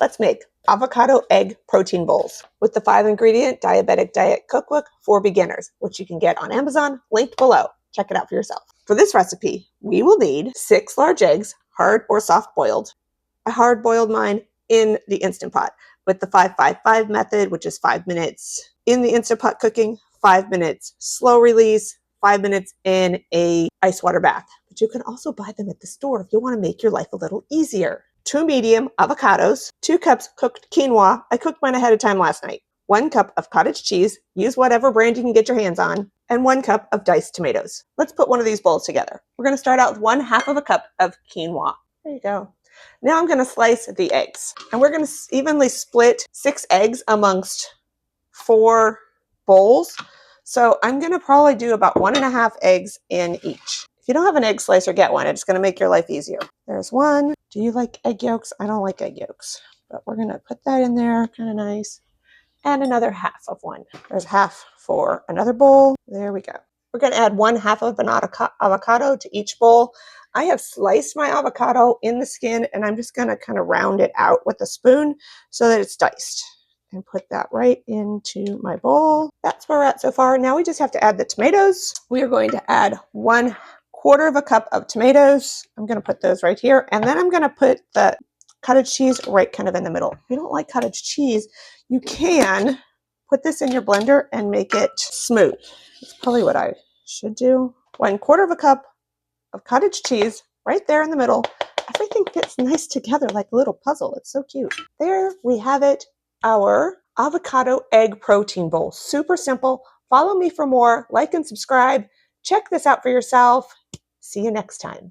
Let's make avocado egg protein bowls with the 5-ingredient diabetic diet cookbook for beginners, which you can get on Amazon, linked below. Check it out for yourself. For this recipe, we will need 6 large eggs, hard or soft boiled. I hard boiled mine in the Instant Pot with the 5-5-5 method, which is 5 minutes in the Instant Pot cooking, 5 minutes slow release, 5 minutes in a ice water bath. But you can also buy them at the store if you want to make your life a little easier. 2 medium avocados, 2 cups cooked quinoa. I cooked mine ahead of time last night. 1 cup of cottage cheese, use whatever brand you can get your hands on, and 1 cup of diced tomatoes. Let's put one of these bowls together. We're going to start out with 1/2 of a cup of quinoa. There you go. Now I'm going to slice the eggs, and we're going to evenly split 6 eggs amongst 4 bowls. So I'm going to probably do about 1.5 eggs in each. If you don't have an egg slicer, get one. It's going to make your life easier. There's 1. Do you like egg yolks? I don't like egg yolks, but we're going to put that in there, kind of nice. And another 1/2 of 1. There's 1/2 for another bowl. There we go. We're going to add 1/2 of an avocado to each bowl. I have sliced my avocado in the skin, and I'm just going to kind of round it out with a spoon so that it's diced. And put that right into my bowl. That's where we're at so far. Now we just have to add the tomatoes. We are going to add 1/4 of a cup of tomatoes. I'm going to put those right here. And then I'm going to put the cottage cheese right kind of in the middle. If you don't like cottage cheese, you can put this in your blender and make it smooth. That's probably what I should do. 1/4 of a cup of cottage cheese right there in the middle. Everything fits nice together like a little puzzle. It's so cute. There we have it. Our avocado egg protein bowl. Super simple. Follow me for more. Like and subscribe. Check this out for yourself. See you next time.